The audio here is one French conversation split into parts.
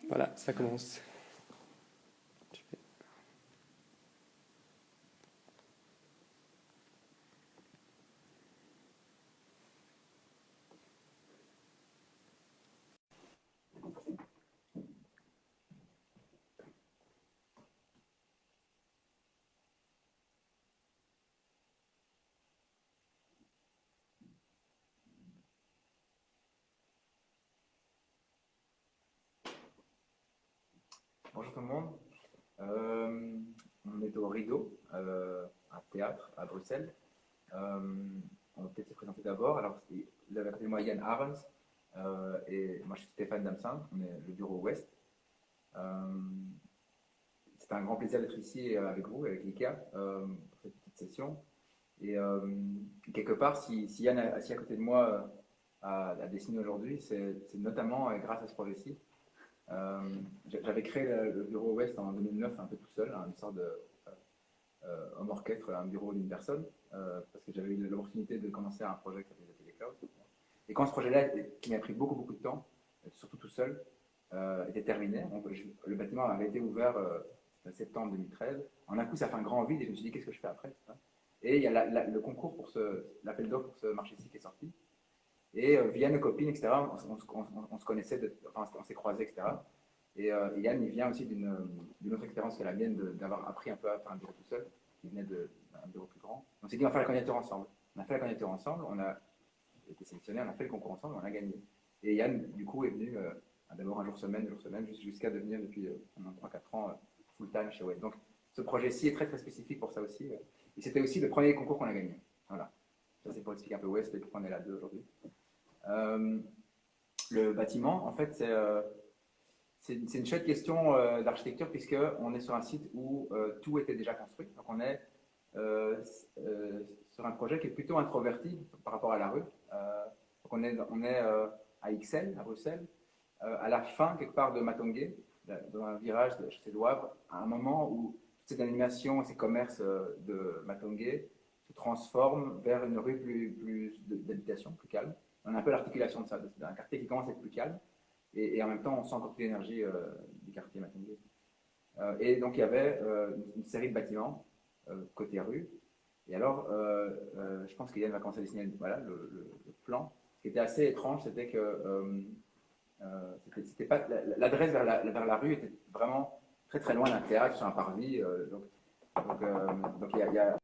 Voilà, ça commence. Bonjour tout le monde. On est au Rideau, un théâtre à Bruxelles. On va peut-être se présenter d'abord. Alors, vous avez à côté de moi Yann Arens et moi je suis Stéphane Damsin. On est le bureau Ouest. C'est un grand plaisir d'être ici avec vous, avec l'IKEA, pour cette petite session. Et quelque part, si Yann est assis à côté de moi à dessiner aujourd'hui, c'est notamment grâce à ce projet-ci. J'avais créé le bureau Ouest en 2009 un peu tout seul, une sorte de homme orchestre, un bureau d'une personne, parce que j'avais eu l'opportunité de commencer un projet qui s'appelait Atelier Cloud. Et quand ce projet-là, qui m'a pris beaucoup de temps, surtout tout seul, était terminé, le bâtiment avait été ouvert en septembre 2013. En un coup, ça fait un grand vide et je me suis dit, qu'est-ce que je fais après? Et il y a le concours pour l'appel d'offres pour ce marché-ci qui est sorti. Et via nos copines, etc., on se connaissait, enfin, on s'est croisés, etc. Et Yann, il vient aussi d'une autre expérience que la mienne, d'avoir appris un peu à faire un bureau tout seul. Il venait d'un bureau plus grand. On s'est dit, on va faire la candidature ensemble. On a fait la candidature ensemble, on a été sélectionné, on a fait le concours ensemble, on a gagné. Et Yann, du coup, est venu d'abord un jour semaine, jusqu'à devenir depuis 3-4 ans full-time chez Web. Donc, ce projet-ci est très spécifique pour ça aussi. Et c'était aussi le premier concours qu'on a gagné. Voilà. Ça, c'est pour expliquer un peu West et pourquoi on est là deux aujourd'hui. Le bâtiment, en fait, c'est une chouette question d'architecture puisqu'on est sur un site où tout était déjà construit. Donc on est sur un projet qui est plutôt introverti par rapport à la rue. Donc on est à Ixelles, à Bruxelles, à la fin quelque part de Matongué, dans un virage de Chaussée de Wavre, à un moment où toute cette animation, ces commerces de Matongué se transforment vers une rue plus d'habitation, plus calme. On a un peu l'articulation de ça, d'un quartier qui commence à être plus calme, et en même temps, on sent encore toute l'énergie du quartier Matongué. Et donc, il y avait une série de bâtiments côté rue. Et alors, je pense qu'Yann va commencer à dessiner voilà, le plan. Ce qui était assez étrange, c'était que c'était pas l'adresse vers la rue était vraiment très loin d'un théâtre sur un parvis. Donc il y a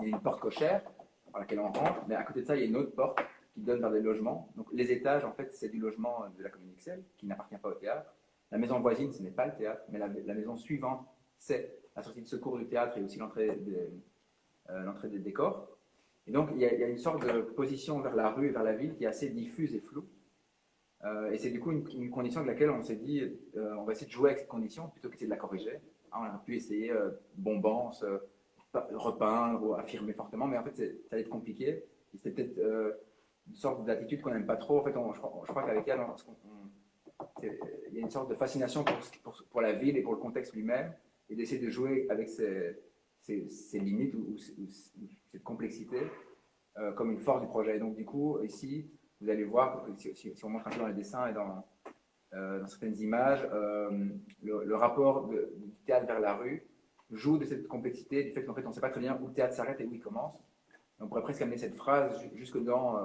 une porte cochère par laquelle on rentre, mais à côté de ça, il y a une autre porte qui donne vers des logements. Donc les étages, en fait, c'est du logement de la commune Ixelles, qui n'appartient pas au théâtre. La maison voisine, ce n'est pas le théâtre, mais la maison suivante, c'est la sortie de secours du théâtre et aussi l'entrée des décors. Et donc, il y a une sorte de position vers la rue et vers la ville qui est assez diffuse et floue. Et c'est du coup une condition de laquelle on s'est dit, on va essayer de jouer avec cette condition plutôt qu'essayer de la corriger. On a pu essayer bombance, repeindre ou affirmer fortement, mais en fait, ça allait être compliqué. C'était peut-être une sorte d'attitude qu'on n'aime pas trop. En fait, je crois qu'avec elle, il y a une sorte de fascination pour la ville et pour le contexte lui-même, et d'essayer de jouer avec ses limites ou cette complexité comme une force du projet. Et donc, du coup, ici, vous allez voir, si on montre un peu dans les dessins et dans certaines images, le rapport du théâtre vers la rue joue de cette complexité, du fait qu'en fait, on ne sait pas très bien où le théâtre s'arrête et où il commence. On pourrait presque amener cette phrase jusque dans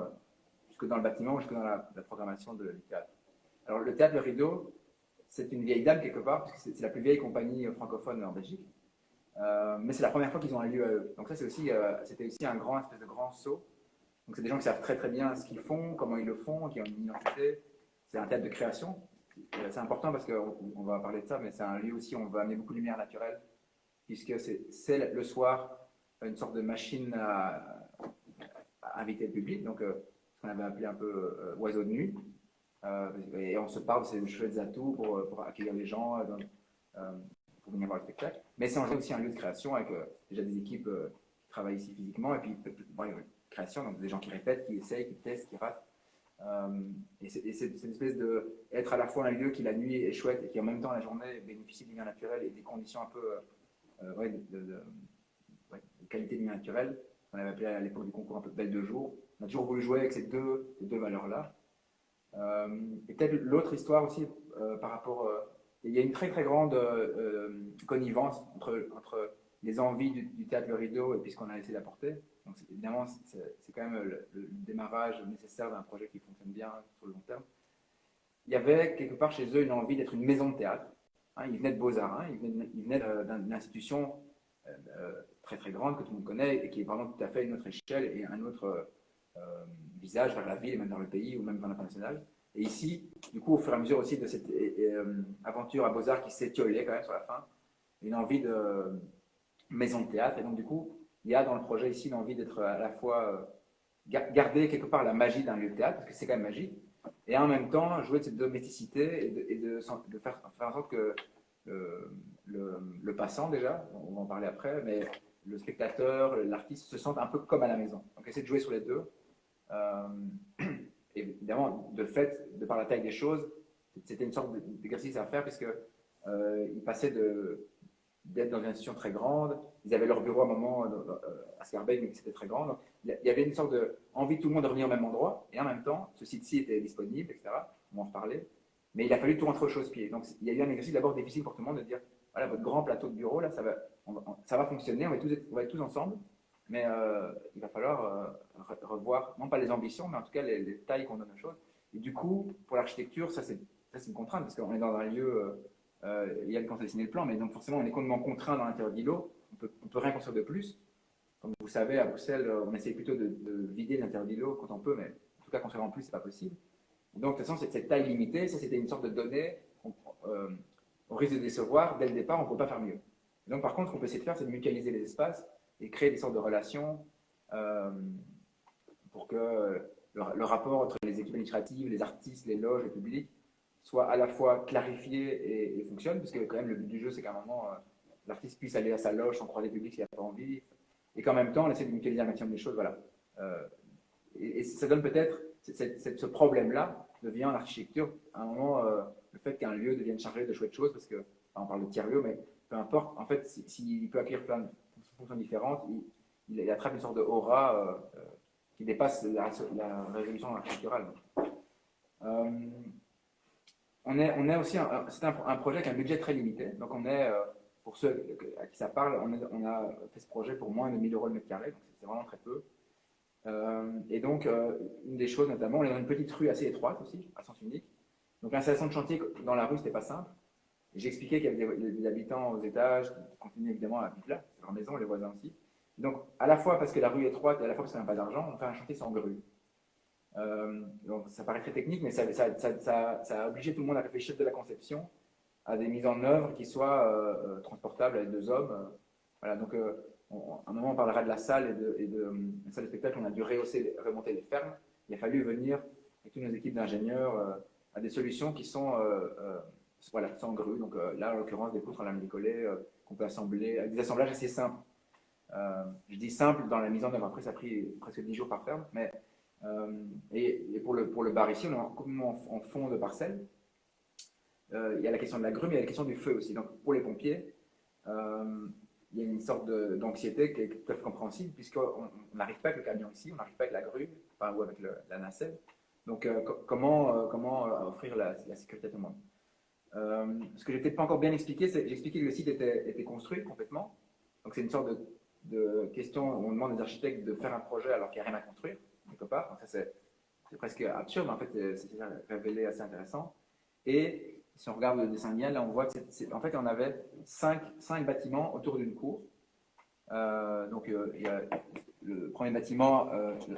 le bâtiment, jusque dans la programmation du théâtre. Alors, le théâtre Le Rideau, c'est une vieille dame quelque part, parce que c'est la plus vieille compagnie francophone en Belgique. Mais c'est la première fois qu'ils ont un lieu à eux. Donc ça, c'était aussi un espèce de grand saut. Donc c'est des gens qui savent très bien ce qu'ils font, comment ils le font, qui ont une identité. C'est un théâtre de création. C'est important parce qu'on va parler de ça, mais c'est un lieu aussi où on va amener beaucoup de lumière naturelle, puisque c'est le soir une sorte de machine à inviter le public, donc ce qu'on avait appelé un peu oiseau de nuit. Et on se parle de ces chouettes atouts pour accueillir les gens pour venir voir le spectacle. Mais c'est aussi un lieu de création avec déjà des équipes qui travaillent ici physiquement, et puis création, donc des gens qui répètent, qui essayent, qui testent, qui ratent. Et c'est une espèce d'être à la fois un lieu qui la nuit est chouette et qui en même temps la journée bénéficie de lumière naturelle et des conditions un peu de qualité de lumière naturelle, qu'on avait appelé à l'époque du concours un peu belle de jour. On a toujours voulu jouer avec ces deux valeurs-là. Et peut-être l'autre histoire aussi par rapport... il y a une très très grande connivence entre les envies du théâtre Le Rideau et puis ce qu'on a essayé d'apporter. Donc évidemment, c'est quand même le démarrage nécessaire d'un projet qui fonctionne bien sur le long terme. Il y avait quelque part chez eux une envie d'être une maison de théâtre. Hein, ils venaient de Beaux-Arts, hein, ils venaient d'une institution très très grande que tout le monde connaît et qui est vraiment tout à fait une autre échelle et un autre visage vers la ville et même vers le pays ou même vers l'international. Et ici, du coup, au fur et à mesure aussi de cette aventure à Beaux-Arts qui s'étiolait quand même sur la fin, une envie de maison de théâtre. Et donc, du coup, il y a dans le projet ici l'envie d'être à la fois garder quelque part la magie d'un lieu de théâtre, parce que c'est quand même magique, et en même temps jouer de cette domesticité et de faire en sorte que le passant déjà, on va en parler après, mais le spectateur, l'artiste se sentent un peu comme à la maison. Donc essayer de jouer sur les deux. Évidemment, de fait, de par la taille des choses, c'était une sorte d'exercice à faire puisque ils passaient d'être dans une institution très grande. Ils avaient leur bureau à un moment à Scarbeck, mais c'était très grand. Donc, il y avait une sorte d'envie de tout le monde de revenir au même endroit. Et en même temps, ce site-ci était disponible, etc. On va en reparler. Mais il a fallu tout rentrer au chausse-pied. Donc, il y a eu un exercice d'abord difficile pour tout le monde de dire voilà, votre grand plateau de bureau, là, ça va fonctionner, on va être tous ensemble. Mais il va falloir revoir, non pas les ambitions, mais en tout cas les tailles qu'on donne aux choses. Et du coup, pour l'architecture, ça c'est une contrainte, parce qu'on est dans un lieu, Yann quand a dessiné le plan, mais donc forcément on est complètement contraint dans l'intérieur d'îlot, on peut rien construire de plus. Comme vous savez, à Bruxelles, on essaie plutôt de vider l'intérieur d'îlot quand on peut, mais en tout cas construire en plus, c'est pas possible. Donc de toute façon, cette taille limitée, ça c'était une sorte de donnée, on risque de décevoir, dès le départ, on ne peut pas faire mieux. Et donc par contre, ce qu'on peut essayer de faire, c'est de mutualiser les espaces, et créer des sortes de relations pour que le rapport entre les équipes administratives, les artistes, les loges, le public soit à la fois clarifié et fonctionne, parce que quand même le but du jeu c'est qu'à un moment l'artiste puisse aller à sa loge sans croiser le public s'il n'a pas envie, et qu'en même temps on essaie de mutualiser un maximum des choses, voilà. Et ça donne peut-être ce problème-là devient en architecture à un moment le fait qu'un lieu devienne chargé de chouettes choses, parce que on parle de tiers-lieu, mais peu importe, en fait s'il peut accueillir plein de fonctions différentes, il attrape une sorte de aura qui dépasse la résolution architecturale. On est aussi, c'est un projet avec un budget très limité, donc on est, pour ceux à qui ça parle, on a fait ce projet pour moins de 1000 euros le mètre carré, donc c'est vraiment très peu. Et donc, une des choses notamment, on est dans une petite rue assez étroite aussi, à sens unique. Donc l'installation de chantier dans la rue, c'était pas simple. J'expliquais qu'il y avait des habitants aux étages qui continuaient évidemment à vivre là, c'est leur maison, les voisins aussi. Donc, à la fois parce que la rue est étroite et à la fois parce qu'on n'a pas d'argent, on fait un chantier sans grue. Donc, ça paraît très technique, mais ça a obligé tout le monde à réfléchir de la conception à des mises en œuvre qui soient transportables avec 2 hommes. Voilà, donc, à un moment, on parlera de la salle et de la salle de spectacle. On a dû remonter les fermes. Il a fallu venir avec toutes nos équipes d'ingénieurs à des solutions qui sont voilà, sans grue. Donc, là, en l'occurrence, des poutres à lame bricolée qu'on peut assembler, avec des assemblages assez simples. Je dis simple dans la mise en œuvre, après ça a pris presque 10 jours par ferme, mais et pour le bar ici, on est complètement en fond de parcelle. Il y a la question de la grue, mais il y a la question du feu aussi. Donc pour les pompiers, il y a une sorte d'anxiété qui est tout à fait compréhensible, puisqu'on n'arrive pas avec le camion ici, on n'arrive pas avec la grue, enfin, ou avec la nacelle. Donc comment offrir la sécurité à tout le monde. Ce que je n'ai peut-être pas encore bien expliqué, c'est j'ai expliqué que le site était construit complètement. Donc c'est une sorte de question où on demande aux architectes de faire un projet alors qu'il n'y a rien à construire, quelque part. Donc ça c'est presque absurde, mais en fait c'est révélé assez intéressant. Et si on regarde le dessin linéaire, là on voit en fait on avait 5 bâtiments autour d'une cour. Donc il y a le premier bâtiment,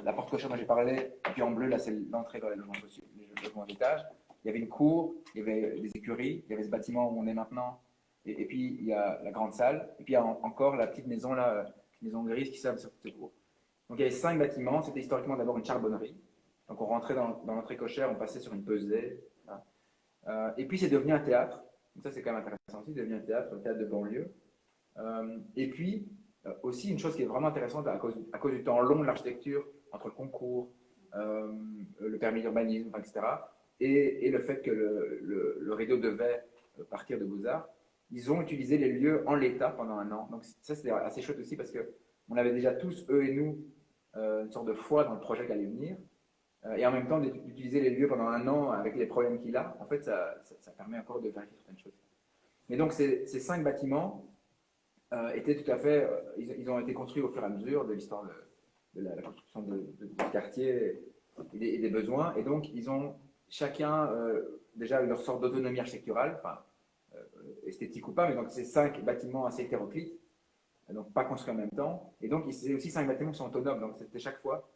la porte cochère dont j'ai parlé, puis en bleu là c'est l'entrée vers les logements d'étage. Il y avait une cour, il y avait des écuries, il y avait ce bâtiment où on est maintenant, et puis il y a la grande salle, et puis il y a encore la petite maison là, maison grise qui servent sur cette cour. Donc il y avait 5 bâtiments, c'était historiquement d'abord une charbonnerie. Donc on rentrait dans l'entrée cochère, on passait sur une pesée. Et puis c'est devenu un théâtre. Donc ça c'est quand même intéressant aussi, c'est devenu un théâtre de banlieue. Et puis aussi une chose qui est vraiment intéressante à cause du temps long de l'architecture, entre le concours, le permis d'urbanisme, etc. Et le fait que le rideau devait partir de Beaux-Arts, ils ont utilisé les lieux en l'état pendant un an. Donc ça c'était assez chouette aussi parce qu'on avait déjà tous, eux et nous, une sorte de foi dans le projet qui allait venir. et en même temps d'utiliser les lieux pendant un an avec les problèmes qu'il a, en fait, ça permet encore de vérifier certaines choses. Mais donc, ces 5 bâtiments étaient tout à fait, ils ont été construits au fur et à mesure de l'histoire de la construction du quartier et des besoins. Et donc, ils ont chacun déjà leur sorte d'autonomie architecturale, enfin, esthétique ou pas, mais donc c'est 5 bâtiments assez hétéroclites, donc pas construits en même temps. Et donc, c'est aussi 5 bâtiments qui sont autonomes. Donc, c'était chaque fois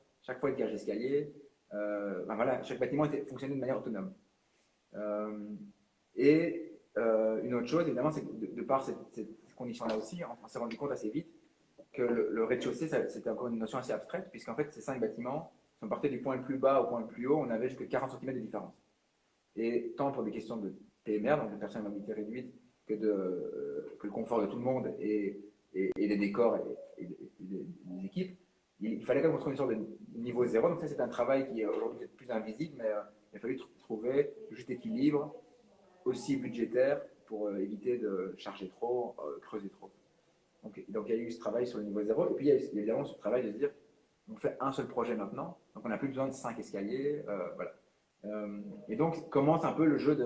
une cage d'escalier. Ben voilà, chaque bâtiment fonctionnait de manière autonome. Une autre chose, évidemment, c'est que de par cette condition-là aussi, on s'est rendu compte assez vite que le rez-de-chaussée, c'était encore une notion assez abstraite, puisqu'en fait, ces 5 bâtiments, si on partait du point le plus bas au point le plus haut, on avait jusqu'à 40 cm de différence. Et tant pour des questions de PMR, donc de personnes à mobilité réduite, que le confort de tout le monde et les décors et des équipes, il fallait quand même construire une sorte de niveau zéro. Donc ça, c'est un travail qui est aujourd'hui plus invisible, mais il a fallu trouver le juste équilibre, aussi budgétaire, pour éviter de charger trop, creuser trop. Donc il y a eu ce travail sur le niveau zéro, et puis il y a évidemment ce travail de se dire, on fait un seul projet maintenant, donc on n'a plus besoin de 5 escaliers, voilà. Et donc commence un peu le jeu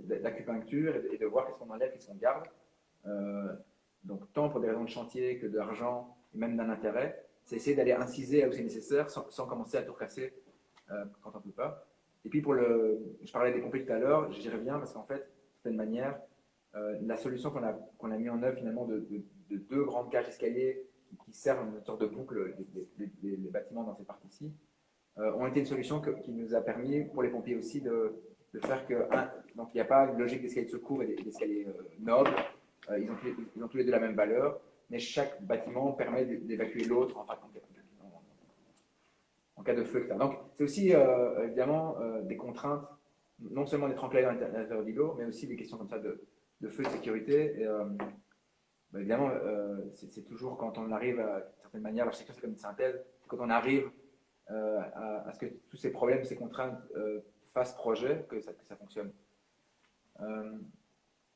d'acupuncture et de voir qu'est-ce qu'on enlève, qu'est-ce qu'on garde. Donc tant pour des raisons de chantier que d'argent et même d'un intérêt, c'est essayer d'aller inciser là où c'est nécessaire sans commencer à tout casser quand on ne peut pas. Et puis je parlais des pompées tout à l'heure, j'y reviens parce qu'en fait, de certaine manière, la solution qu'on a mis en œuvre finalement de 2 grandes cages d'escalier qui servent une sorte de boucle des bâtiments dans cette partie-ci, ont été une solution qui nous a permis, pour les pompiers aussi, de faire que, donc il n'y a pas une logique d'escalier de secours et d'escalier nobles, ils ont tous les deux la même valeur, mais chaque bâtiment permet d'évacuer l'autre en cas de feu, etc. Donc c'est aussi évidemment des contraintes, non seulement d'être enclavé dans l'intérieur d'îlots, mais aussi des questions comme ça de feu de sécurité. Et, évidemment, c'est toujours quand on arrive à une certaine manière, l'architecture c'est comme une synthèse, quand on arrive à ce que tous ces problèmes, ces contraintes fassent projet, que ça fonctionne.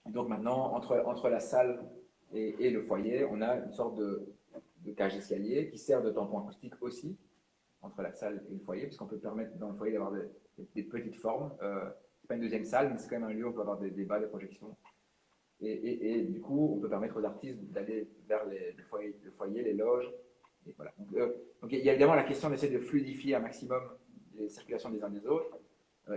Donc maintenant, entre la salle et le foyer, on a une sorte de cage d'escalier qui sert de tampon acoustique aussi, entre la salle et le foyer, puisqu'on peut permettre dans le foyer d'avoir des petites formes. C'est pas une deuxième salle, mais c'est quand même un lieu où on peut avoir des débats, des projections. Et du coup, on peut permettre aux artistes d'aller vers le foyer, les loges. Et voilà. Donc il y a évidemment la question d'essayer de fluidifier un maximum les circulations des uns des autres,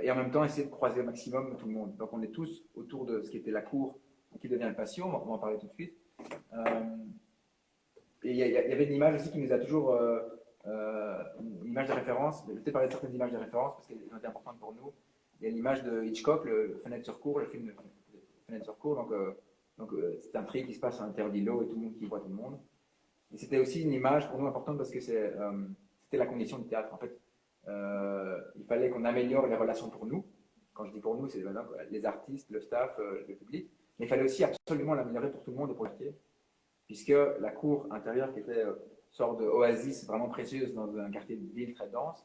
et en même temps essayer de croiser au maximum tout le monde. Donc on est tous autour de ce qui était la cour, qui devient le patio, on va en parler tout de suite. Et il y avait une image aussi qui nous a toujours, une image de référence, je vais peut-être parler de certaines images de référence parce qu'elles ont été importantes pour nous. Il y a l'image de Hitchcock, le Fenêtre sur cour, le film de Fenêtre sur cour, donc c'est un tri qui se passe à l'intérieur d'îlots et tout le monde qui voit tout le monde. Et c'était aussi une image pour nous importante parce que c'était la condition du théâtre. En fait, il fallait qu'on améliore les relations pour nous. Quand je dis pour nous, c'est les artistes, le staff, le public. Mais il fallait aussi absolument l'améliorer pour tout le monde et pour le quartier. Puisque la cour intérieure, qui était une sorte d'oasis vraiment précieuse dans un quartier de ville très dense,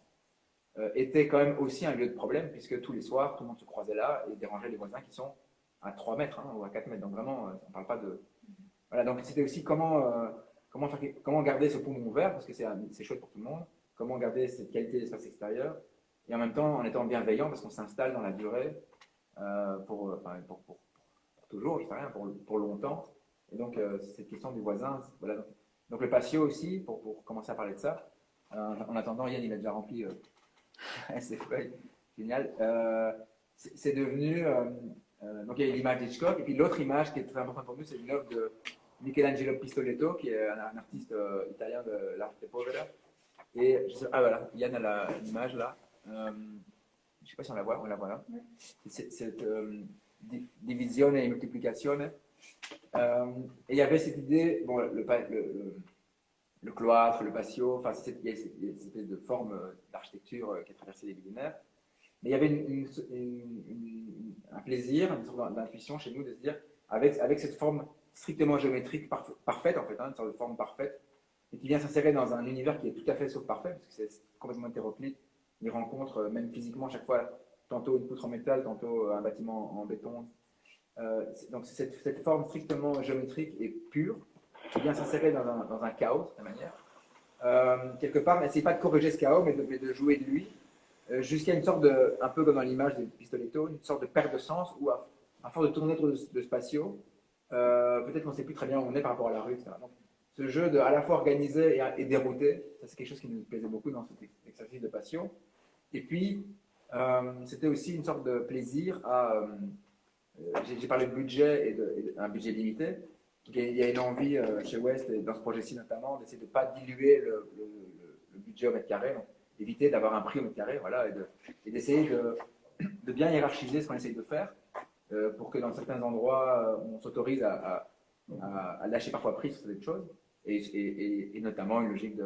était quand même aussi un lieu de problème, puisque tous les soirs, tout le monde se croisait là et dérangeait les voisins qui sont à 3 mètres ou à 4 mètres. Donc vraiment, on ne parle pas de... Voilà, donc c'était aussi comment garder ce poumon ouvert, parce que c'est chouette pour tout le monde, comment garder cette qualité d'espace extérieur, et en même temps en étant bienveillant, parce qu'on s'installe dans la durée pour toujours, je sais rien, pour longtemps. Et donc cette question du voisin, voilà. Donc le patio aussi, pour commencer à parler de ça. En attendant, Yann, il a déjà rempli ses feuilles, génial. C'est devenu... donc il y a l'image d'Hitchcock, et puis l'autre image qui est très importante pour nous, c'est une œuvre de Michelangelo Pistoletto, qui est un artiste italien de l'arte povera. Et voilà, Yann a l'image là. Je ne sais pas si on la voit là. C'est divisione et multiplicazione. Et il y avait cette idée, bon, le cloître, le patio, enfin, il y a cette espèce de forme d'architecture qui a traversé les millénaires. Mais il y avait un plaisir, une sorte d'intuition chez nous de se dire, avec cette forme strictement géométrique parfaite, en fait, une sorte de forme parfaite, et qui vient s'insérer dans un univers qui est tout à fait sauf parfait, parce que c'est complètement hétéroclite. Il rencontre, même physiquement, chaque fois, tantôt une poutre en métal, tantôt un bâtiment en béton. Donc cette forme strictement géométrique et pure, qui vient s'insérer dans un chaos, de la manière. Quelque part, n'essayez pas de corriger ce chaos, mais de jouer de lui. jusqu'à une sorte de, un peu comme dans l'image des pistolettos, une sorte de perte de sens où à force de tourner autour de spatiaux, peut-être qu'on ne sait plus très bien où on est par rapport à la rue, etc. Donc, ce jeu de à la fois organiser et dérouter, ça c'est quelque chose qui nous plaisait beaucoup dans cet exercice de patio. Et puis, c'était aussi une sorte de plaisir à... j'ai parlé de budget et d'un budget limité. Il y a une envie chez West, et dans ce projet-ci notamment, d'essayer de ne pas diluer le budget au mètre carré, donc éviter d'avoir un prix au mètre carré, voilà, et d'essayer de bien hiérarchiser ce qu'on essaye de faire, pour que dans certains endroits, on s'autorise à lâcher parfois prise sur cette chose, et notamment une logique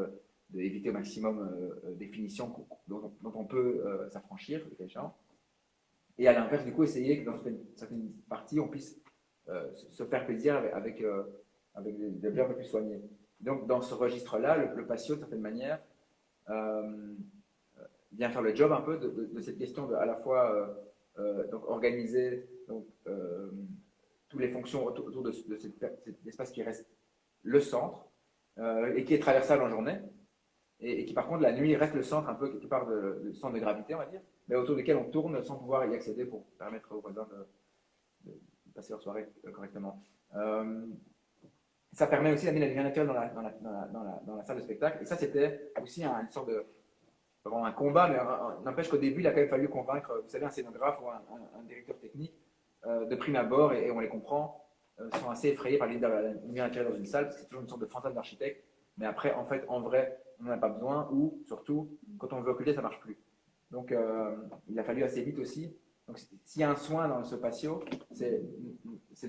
d'éviter au maximum des finitions dont on peut s'affranchir, le cas échéant. Et à l'inverse, du coup, essayer que dans certaines parties, on puisse se faire plaisir avec des objets un peu plus soignés. Donc, dans ce registre-là, le patio, de certaine manière, vient faire le job un peu de cette question de à la fois donc organiser donc, toutes les fonctions autour de cet espace qui reste le centre et qui est traversable en journée et qui par contre la nuit reste le centre un peu quelque part de centre de gravité on va dire, mais autour duquel on tourne sans pouvoir y accéder pour permettre aux voisins de passer leur soirée correctement. Ça permet aussi d'amener la lumière naturelle dans la salle de spectacle et ça c'était aussi une sorte de vraiment un combat, mais n'empêche qu'au début, il a quand même fallu convaincre, vous savez, un scénographe ou un directeur technique de prime abord, et on les comprend, sont assez effrayés par l'idée de la lumière naturelle dans une salle, parce que c'est toujours une sorte de fantasme d'architecte, mais après, en fait, en vrai, on n'en a pas besoin, ou surtout, quand on veut occulter, ça ne marche plus. Donc, il a fallu assez vite aussi. Donc, s'il y a un soin dans ce patio, c'est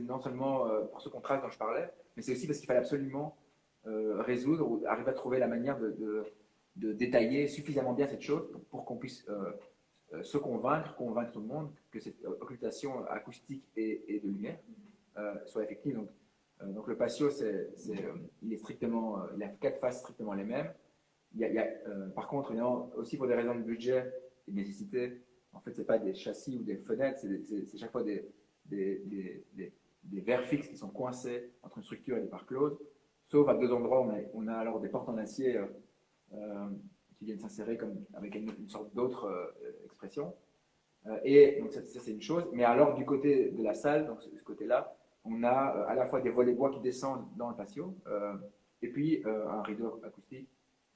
non seulement pour ce contraste dont je parlais, mais c'est aussi parce qu'il fallait absolument résoudre ou arriver à trouver la manière de détailler suffisamment bien cette chose pour qu'on puisse se convaincre tout le monde que cette occultation acoustique et de lumière soit effective. Donc le patio, il est strictement, il a 4 faces strictement les mêmes. Par contre, aussi pour des raisons de budget et de nécessité, en fait, c'est pas des châssis ou des fenêtres, c'est chaque fois des verres fixes qui sont coincés entre une structure et des parts closes. Sauf à 2 endroits où on a alors des portes en acier qui viennent s'insérer avec une sorte d'autre expression. Et donc ça c'est une chose. Mais alors du côté de la salle, donc ce côté-là, on a à la fois des volets bois qui descendent dans le patio, et puis un rideau acoustique,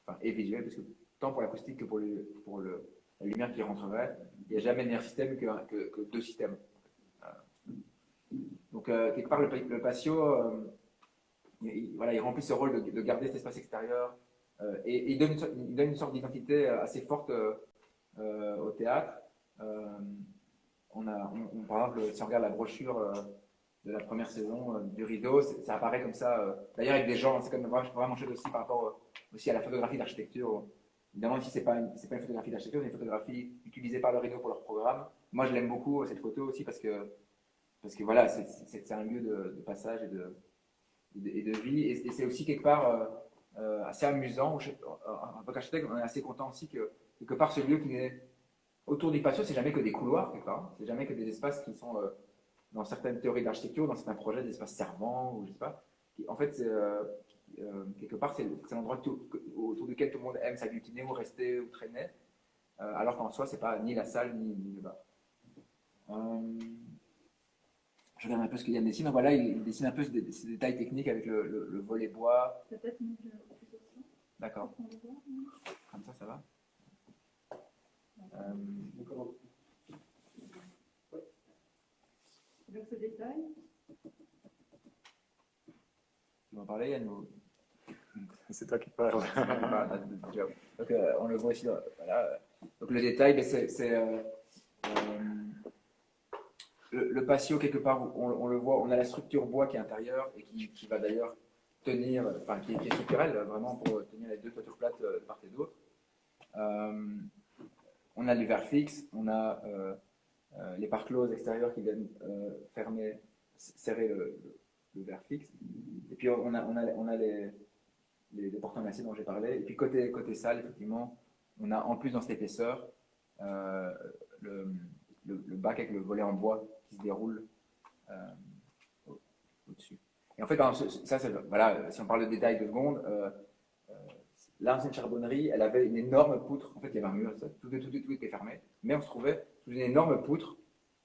enfin, et visuel, parce que tant pour l'acoustique que pour la lumière qui rentrerait, il n'y a jamais meilleur système que 2 systèmes. Donc quelque part le patio, il remplit ce rôle de garder cet espace extérieur et il donne une sorte d'identité assez forte au théâtre. Par exemple, si on regarde la brochure de la première saison du rideau, ça apparaît comme ça. D'ailleurs, avec des gens, c'est comme vraiment chouette aussi par rapport aussi à la photographie d'architecture. Évidemment, ici, c'est pas une photographie d'architecture, c'est une photographie utilisée par le rideau pour leur programme. Moi, je l'aime beaucoup, cette photo aussi, parce que voilà, c'est un lieu de passage et de vie. Et c'est aussi quelque part assez amusant. En tant qu'architecte, on est assez content aussi que quelque part ce lieu qui est autour du patio, c'est jamais que des couloirs, quelque part. C'est jamais que des espaces qui sont, dans certaines théories d'architecture, dans certains projets, des espaces servants, ou je sais pas. En fait, quelque part, c'est l'endroit autour duquel tout le monde aime s'agglutiner ou rester ou traîner, alors qu'en soi, c'est pas ni la salle ni le bar. Je regarde un peu ce qu'il y a dessine. Donc voilà, il dessine un peu ces détails techniques avec le volet bois. Peut-être mettre le plus au centre. D'accord. Comme ça va. Donc ce détail. Tu m'en parlais, Yann ou... C'est toi qui parles. Donc on le voit ici. Voilà. Donc le détail, le patio, quelque part, on le voit, on a la structure bois qui est intérieure et qui va d'ailleurs tenir, enfin qui est structurelle vraiment pour tenir les 2 toitures plates de part et d'autre. On a les verres fixes, on a les parts closes extérieures qui viennent serrer le verre fixe. Et puis on a les portes en acier dont j'ai parlé. Et puis côté salle, effectivement, on a en plus dans cette épaisseur le bac avec le volet en bois qui se déroule au-dessus. Et en fait, ça, voilà, si on parle de détails 2 secondes, l'ancienne charbonnerie, elle avait une énorme poutre. En fait, il y avait un mur, ça, tout était fermé. Mais on se trouvait sous une énorme poutre,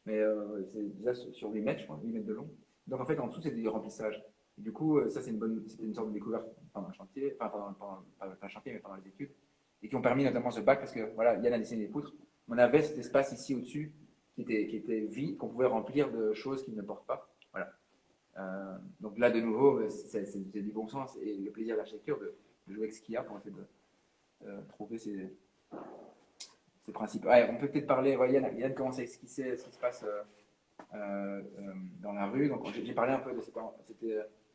mais c'est déjà sur 8 mètres, je crois, 8 mètres de long. Donc en fait, en dessous, c'était du remplissage. Et du coup, ça, c'était une sorte de découverte pendant le chantier, enfin, pas le chantier, mais pendant les études, et qui ont permis notamment ce bac, parce que voilà, Yann a dessiné des poutres. On avait cet espace ici au-dessus qui était vide, qu'on pouvait remplir de choses qui ne portent pas. Voilà. Donc là, de nouveau, c'est du bon sens et le plaisir de l'architecture de jouer avec ce qu'il y a pour essayer de trouver ces principes. Ouais, on peut peut-être parler, ouais, Yann commence à esquisser ce qui se passe dans la rue. Donc j'ai parlé un peu de cette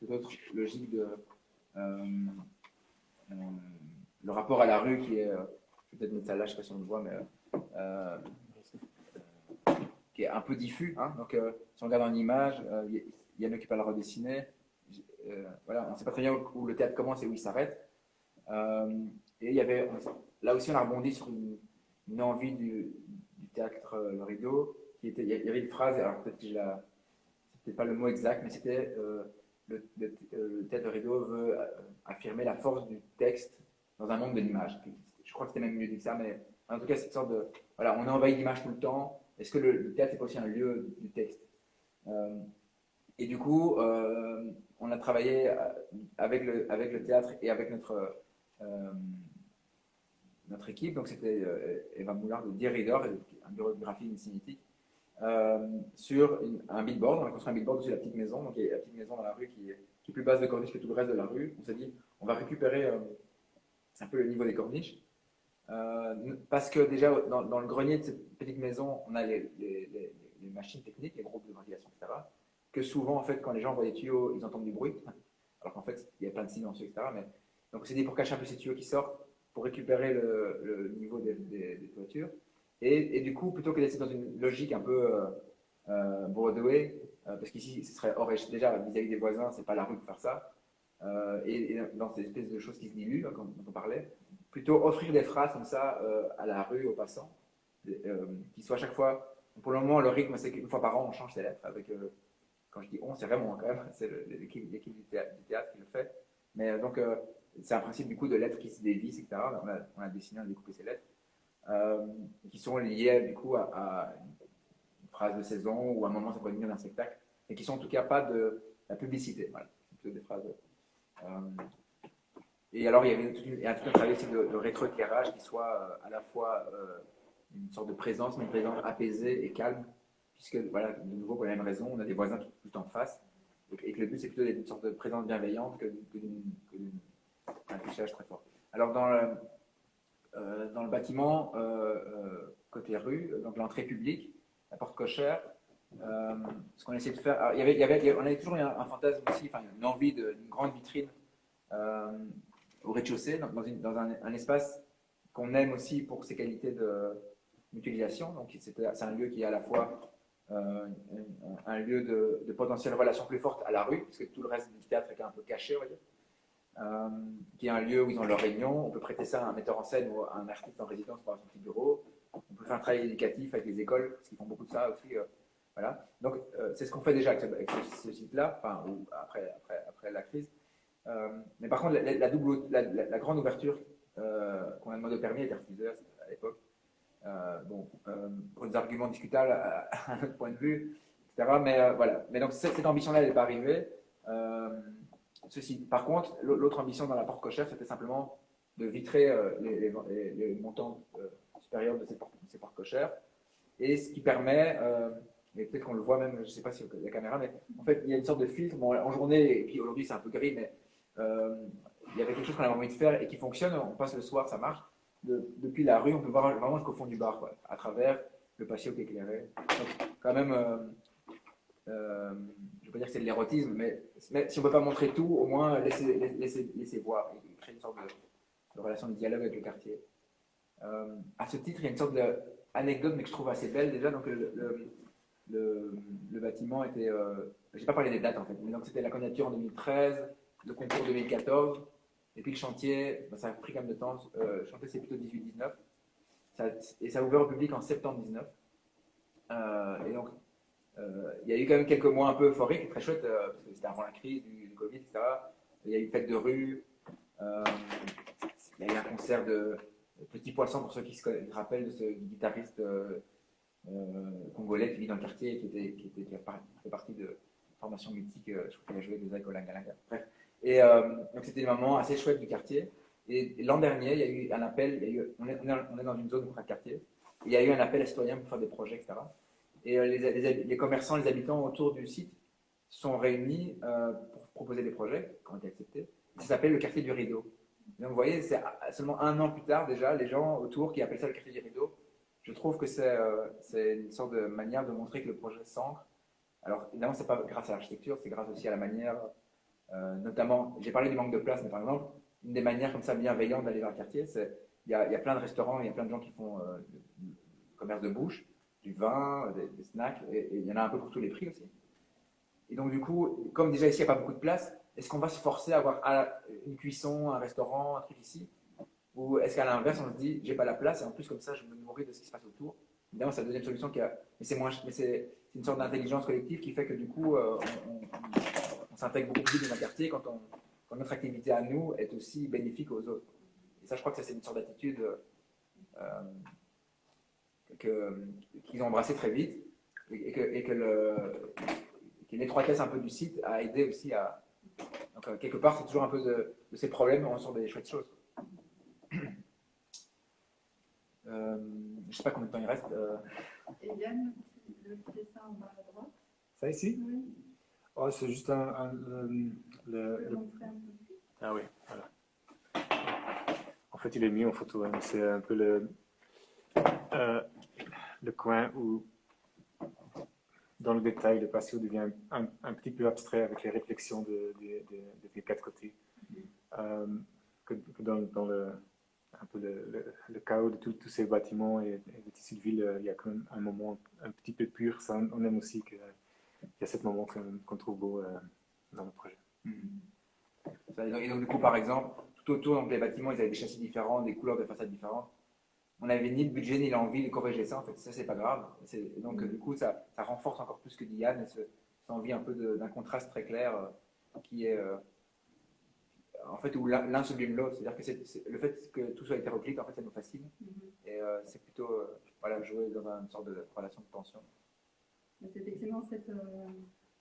autre logique de le rapport à la rue qui est, je vais peut-être mettre ça là, je ne sais pas si on le voit, mais qui est un peu diffus. Hein. Donc si on regarde en image, Yann qui pas le redessiner. Voilà, on ne sait pas très bien où le théâtre commence et où il s'arrête. Et il y avait, là aussi, on a rebondi sur une envie du théâtre Le Rideau. Il y avait une phrase, alors peut-être que c'était pas le mot exact, mais c'était le théâtre Le Rideau veut affirmer la force du texte dans un monde de l'image. Je crois que c'était même mieux dit que ça, mais en tout cas, cette sorte de. Voilà, on envahit l'image tout le temps. Est-ce que le théâtre n'est pas aussi un lieu du texte et du coup, on a travaillé avec le théâtre et avec notre équipe. Donc, c'était Eva Moulard de Dear Reader, un bureau de graphie cinétique, sur un billboard. On a construit un billboard dessus la petite maison. Donc, il y a la petite maison dans la rue qui est plus basse de corniche que tout le reste de la rue. On s'est dit, on va récupérer un peu le niveau des corniches. Parce que déjà, dans le grenier de cette petite maison, on a les machines techniques, les groupes de ventilation, etc. Que souvent, en fait, quand les gens voient les tuyaux, ils entendent du bruit, alors qu'en fait, il y a plein de silencieux, etc. Mais, donc, on s'est dit pour cacher un peu ces tuyaux qui sortent, pour récupérer le niveau des toitures. Et du coup, plutôt que d'être dans une logique un peu Broadway, parce qu'ici, ce serait déjà vis-à-vis des voisins, c'est pas la rue pour faire ça, et dans ces espèces de choses qui se diluent, hein, dont on parlait, plutôt offrir des phrases comme ça à la rue, aux passants, qui soient à chaque fois. Pour le moment, le rythme, c'est qu'une fois par an, on change ses lettres. Avec, quand je dis on, c'est vraiment quand même, c'est l'équipe du théâtre qui le fait. Mais donc, c'est un principe du coup de lettres qui se dévissent, etc. On a dessiné, on a découpé ces lettres, qui sont liées du coup à une phrase de saison ou à un moment ça pourrait venir d'un spectacle, et qui sont en tout cas pas de la publicité. Voilà, plutôt des phrases. Et alors, il y avait tout un travail aussi de rétro-éclairage qui soit à la fois une sorte de présence, mais une présence apaisée et calme, puisque, voilà, de nouveau, pour la même raison, on a des voisins tout en face, et que le but, c'est plutôt d'être une sorte de présence bienveillante que d'un affichage très fort. Alors, dans le bâtiment, côté rue, donc l'entrée publique, la porte cochère, ce qu'on essaie de faire, alors, on avait toujours un fantasme aussi, enfin, une envie d'une grande vitrine au rez-de-chaussée, dans un espace qu'on aime aussi pour ses qualités de mutualisation. Donc c'est un lieu qui est à la fois un lieu de potentielle relation plus forte à la rue, puisque tout le reste du théâtre est un peu caché, on va dire. Qui est un lieu où ils ont leurs réunions. On peut prêter ça à un metteur en scène ou à un artiste en résidence pour avoir son petit bureau. On peut faire un travail éducatif avec les écoles, parce qu'ils font beaucoup de ça aussi. Voilà. Donc c'est ce qu'on fait déjà avec ce site-là, enfin, après la crise. Mais par contre, la grande ouverture qu'on a demandé au permis était refusée à l'époque. Pour des arguments discutables à notre point de vue, etc. Mais voilà. Mais donc cette ambition-là, elle n'est pas arrivée. Par contre, l'autre ambition dans la porte cochère, c'était simplement de vitrer les montants supérieurs de ces portes cochères. Et ce qui permet, et peut-être qu'on le voit même, je ne sais pas si la caméra, mais en fait, il y a une sorte de filtre. Bon, en journée, et puis aujourd'hui, c'est un peu gris, mais il y avait quelque chose qu'on avait envie de faire et qui fonctionne. On passe le soir, ça marche. Depuis la rue, on peut voir vraiment jusqu'au fond du bar, quoi, à travers le patio qui est éclairé. Donc, quand même, je ne veux pas dire que c'est de l'érotisme, mais si on ne peut pas montrer tout, au moins laisser voir et créer une sorte de relation de dialogue avec le quartier. À ce titre, il y a une sorte d'anecdote, mais que je trouve assez belle déjà. Donc, le bâtiment était. Je n'ai pas parlé des dates en fait, mais donc c'était la candidature en 2013, le concours 2014. Et puis le chantier, ça a pris quand même de temps. Le chantier, c'est plutôt 18-19. Et ça a ouvert au public en septembre 19. Et donc, il y a eu quand même quelques mois un peu euphoriques, très chouettes, parce que c'était avant la crise du Covid, etc. Il y a eu une fête de rue. il y a eu un concert de Petit Poisson, pour ceux qui se rappellent de ce guitariste congolais qui vit dans le quartier et qui a fait partie de formation mythique, je crois qu'il a joué des Olanga. Bref. Et donc c'était des moments assez chouettes du quartier. Et l'an dernier, il y a eu un appel, on est dans une zone de quartier, il y a eu un appel à citoyens pour faire des projets, etc. Et les commerçants, les habitants autour du site sont réunis pour proposer des projets qui ont été acceptés. Ça s'appelle le quartier du Rideau. Donc vous voyez, c'est seulement un an plus tard déjà, les gens autour qui appellent ça le quartier du Rideau. Je trouve que c'est une sorte de manière de montrer que le projet s'ancre. Alors évidemment, ce n'est pas grâce à l'architecture, c'est grâce aussi à la manière, notamment, j'ai parlé du manque de place, mais par exemple, une des manières comme ça bienveillantes d'aller dans le quartier, c'est il y a plein de restaurants, il y a plein de gens qui font du commerce de bouche, du vin, des snacks, et il y en a un peu pour tous les prix aussi. Et donc du coup, comme déjà ici il n'y a pas beaucoup de place, est-ce qu'on va se forcer à avoir une cuisson, un restaurant, un truc ici? Ou est-ce qu'à l'inverse, on se dit, j'ai pas la place, et en plus comme ça, je me nourris de ce qui se passe autour? Évidemment, c'est la deuxième solution mais c'est une sorte d'intelligence collective qui fait que du coup, on s'intègre beaucoup plus dans un quartier quand notre activité à nous est aussi bénéfique aux autres. Et ça, je crois que ça, c'est une sorte d'attitude qu'ils ont embrassé très vite, et que l'étroitesse un peu du site a aidé aussi à... Donc, quelque part, c'est toujours un peu de ces problèmes, on sort des chouettes choses. Je ne sais pas combien de temps il reste. Et Yann, le dessin en bas à droite. Ça ici? Oui. Oh, c'est juste Tu peux montrer un peu plus. Ah oui, voilà. En fait, il est mis en photo, hein. C'est un peu le coin où, dans le détail, le patio devient un petit peu abstrait avec les réflexions des quatre côtés. Que dans un peu le chaos de tous ces bâtiments et des tissus de ville, il y a quand même un moment un petit peu pur. Ça, on aime aussi qu'il y a ce moment qu'on trouve beau dans le projet. Et donc, du coup, par exemple, tout autour, donc, les bâtiments, ils avaient des châssis différents, des couleurs de façade différentes. On n'avait ni le budget ni l'envie de corriger ça, en fait, ça c'est pas grave. Donc du coup, ça renforce encore plus que dit Yann, cette envie un peu d'un contraste très clair qui est en fait où l'un sublime l'autre. C'est-à-dire que le fait que tout soit hétéroclite, en fait, ça nous fascine. Et c'est plutôt voilà, jouer dans une sorte de relation de tension. C'est effectivement cette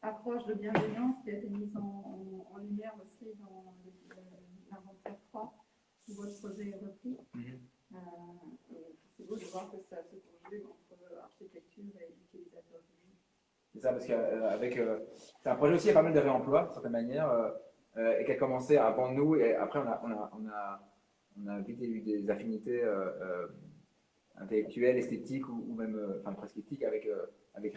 approche de bienveillance qui a été mise en lumière aussi dans l'inventaire 3 où votre projet est repris. C'est beau de voir que ça se conjugue entre architecture et utilisateur du jeu. C'est ça, parce qu'avec c'est un projet aussi, il y a pas mal de réemploi, de certaine manière, et qui a commencé avant nous, et après on a vite eu des affinités intellectuelles, esthétiques, ou même enfin, presque éthiques, avec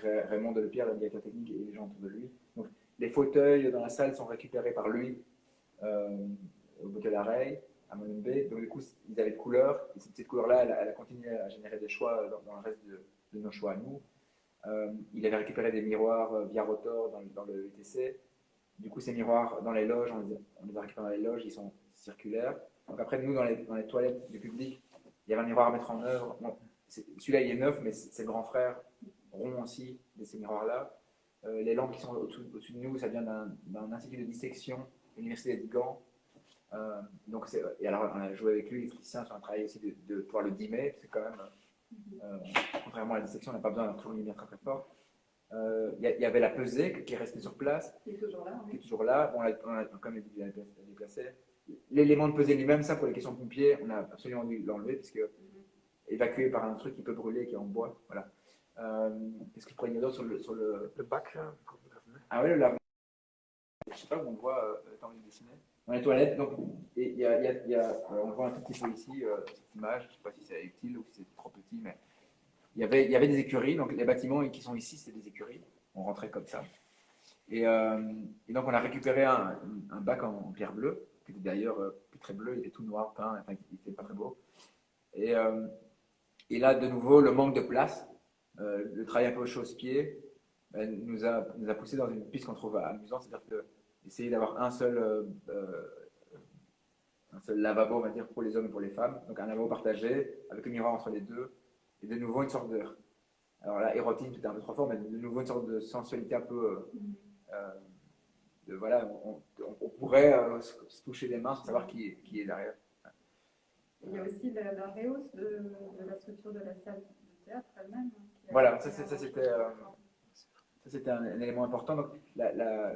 Raymond Delepierre, le directeur technique, et les gens autour de lui. Donc, les fauteuils dans la salle sont récupérés par lui au Bouquet d'Arey, à Molenbeek. Donc, du coup, ils avaient de couleurs, et cette couleur-là, elle a continué à générer des choix dans le reste de nos choix à nous. Il avait récupéré des miroirs via Rotor dans le VTC. Du coup, ces miroirs dans les loges, on les a récupérés dans les loges, ils sont circulaires. Donc après, nous, dans les toilettes du public, il y avait un miroir à mettre en œuvre. Bon, celui-là, il est neuf, mais c'est le grand frère rond aussi de ces miroirs-là. Les lampes qui sont au-dessus de nous, ça vient d'un institut de dissection de l'université de Gand. Donc et alors, on a joué avec lui, l'électricien, sur un travail aussi de pouvoir le dimmer. C'est quand même, contrairement à la dissection, on n'a pas besoin d'un tour de lumière très très fort. Il y avait la pesée qui est restée sur place. Qui est toujours là. Qui est toujours là. Bon, on a quand même déplacé. L'élément de pesée lui-même, ça, pour les questions de pompiers, on a absolument dû l'enlever, parce que évacué par un truc qui peut brûler, qui est en bois. Voilà. Qu'est-ce que je pourrais dire d'autre sur le bac là. Ah oui, le lavement. Je ne sais pas où on voit, tant de dessiner. Dans les toilettes, donc, on voit un tout petit peu ici, cette image, je ne sais pas si c'est utile ou si c'est trop petit, mais il y avait des écuries, donc les bâtiments qui sont ici, c'est des écuries, on rentrait comme ça. Et donc on a récupéré un bac en pierre bleue, qui était d'ailleurs plus très bleu, il était tout noir, peint, enfin il n'était pas très beau. Et là, de nouveau, le manque de place, le travail un peu au chausse-pied, nous a poussé dans une piste qu'on trouve amusante, c'est-à-dire d'essayer d'avoir un seul lavabo, on va dire, pour les hommes et pour les femmes, donc un lavabo partagé, avec un miroir entre les deux, et de nouveau une sorte de... Alors là, érotine, c'était un peu trop fort, mais de nouveau une sorte de sensualité un peu... voilà, on pourrait se toucher les mains sans savoir qui est derrière. Il y a aussi la rehausse de la structure de la salle de théâtre elle-même, hein, Voilà, ça c'était un élément important. Donc, la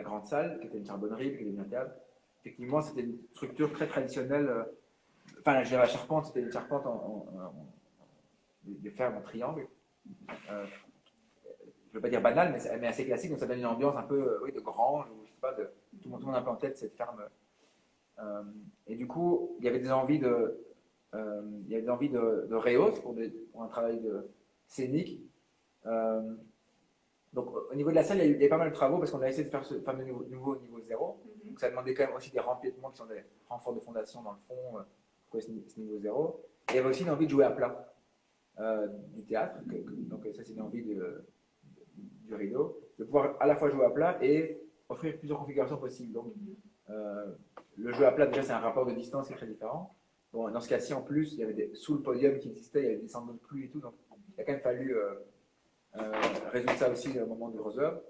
grande salle, qui était une charbonnerie, qui était un théâtre, effectivement, c'était une structure très traditionnelle. Enfin, je dirais la charpente, c'était une charpente des fermes en triangle. Je ne veux pas dire banal, mais assez classique. Donc, ça donne une ambiance un peu oui, de grange, ou je sais pas, tout le monde a un peu en tête cette ferme. Et du coup, il y avait des envies de rehausse pour un travail scénique. Donc, au niveau de la salle, il y a eu pas mal de travaux parce qu'on a essayé de faire ce fameux nouveau niveau zéro. Donc, ça demandait quand même aussi des rempiètements qui sont des renforts de fondation dans le fond pour ce niveau zéro. Et il y avait aussi une envie de jouer à plat du théâtre. Donc, ça, c'est une envie du rideau, de pouvoir à la fois jouer à plat et offrir plusieurs configurations possibles. Donc, le jeu à plat, déjà, c'est un rapport de distance qui est très différent. Bon, dans ce cas-ci, en plus, il y avait sous le podium qui existait, il y avait des sangles de pluie et tout. Donc, il a quand même fallu résoudre ça aussi au moment du close-up.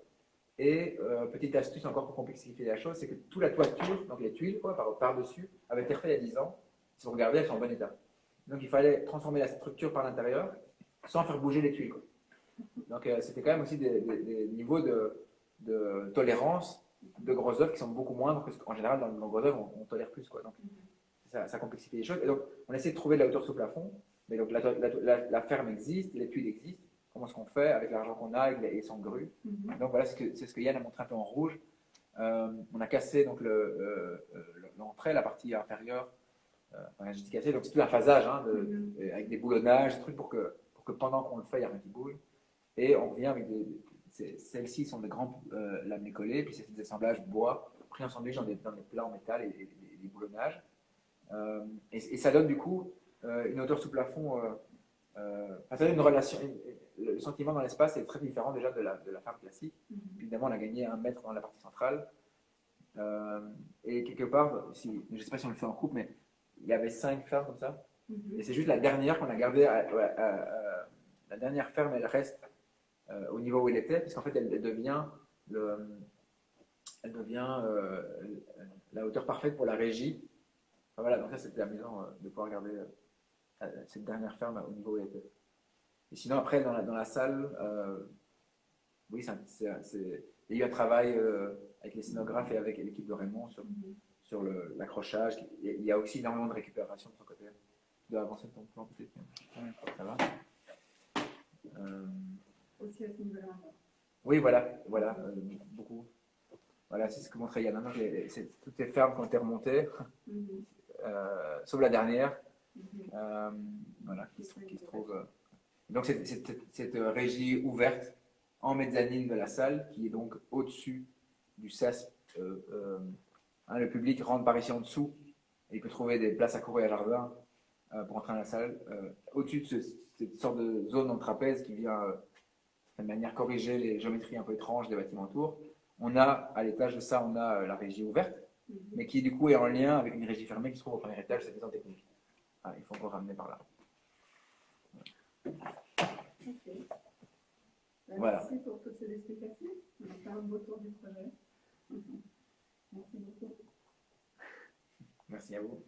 Et petite astuce encore pour complexifier la chose, c'est que toute la toiture, donc les tuiles par-dessus, avait été refaite il y a 10 ans. Si vous regardez, elles sont en bon état. Donc il fallait transformer la structure par l'intérieur sans faire bouger les tuiles, quoi. Donc c'était quand même aussi des niveaux de tolérance de gros œuvres qui sont beaucoup moindres, parce qu'en général, dans le gros œuvres, on tolère plus, quoi. Donc ça complexifie les choses. Et donc on essaie de trouver de la hauteur sous plafond, mais donc la ferme existe, les tuiles existent. Comment est-ce qu'on fait avec l'argent qu'on a, avec les sangrues. Donc voilà, c'est ce que Yann a montré un peu en rouge. On a cassé donc l'entrée, la partie inférieure. Enfin, j'ai dit cassé, donc c'est tout un phasage hein, avec des boulonnages, des trucs pour que pendant qu'on le fait, il n'y a rien qui bouge. Et on revient avec celles-ci sont des grands lames collés, puis c'est des assemblages bois pris en sandwich dans des plats en métal et des boulonnages. Et ça donne du coup une hauteur sous plafond. Ça donne une relation. Le sentiment dans l'espace est très différent déjà de la ferme classique. Évidemment, on a gagné 1 mètre dans la partie centrale. Et quelque part, je ne sais pas si on le fait en coupe, mais il y avait 5 fermes comme ça. Et c'est juste la dernière qu'on a gardée. La dernière ferme, elle reste au niveau où elle était, parce qu'en fait, elle devient la hauteur parfaite pour la régie. Enfin, voilà, donc ça, c'était amusant de pouvoir garder cette dernière ferme au niveau où elle était. Et sinon, après, dans la salle, oui, il y a eu un travail avec les scénographes et avec l'équipe de Raymond sur l'accrochage. Il y a aussi énormément de récupération de son côté. Tu dois avancer ton plan peut-être. Ça va aussi à ce niveau-là. Oui, voilà, beaucoup. Voilà, c'est ce que montrait Yann. Toutes les fermes qui ont été remontées, sauf la dernière, voilà, qui se trouve. Donc, cette régie ouverte en mezzanine de la salle, qui est donc au-dessus du sas. Le public rentre par ici en dessous, et il peut trouver des places à cour et à jardin pour entrer dans la salle. Au-dessus de cette sorte de zone en trapèze qui vient de manière corriger les géométries un peu étranges des bâtiments autour. On a, à l'étage de ça, on a la régie ouverte, mais qui du coup est en lien avec une régie fermée qui se trouve au premier étage de cette maison technique. Ah, il faut encore ramener par là. Okay. Voilà. Merci pour toutes ces explications. On a fait un beau tour du projet. Merci beaucoup. Merci à vous.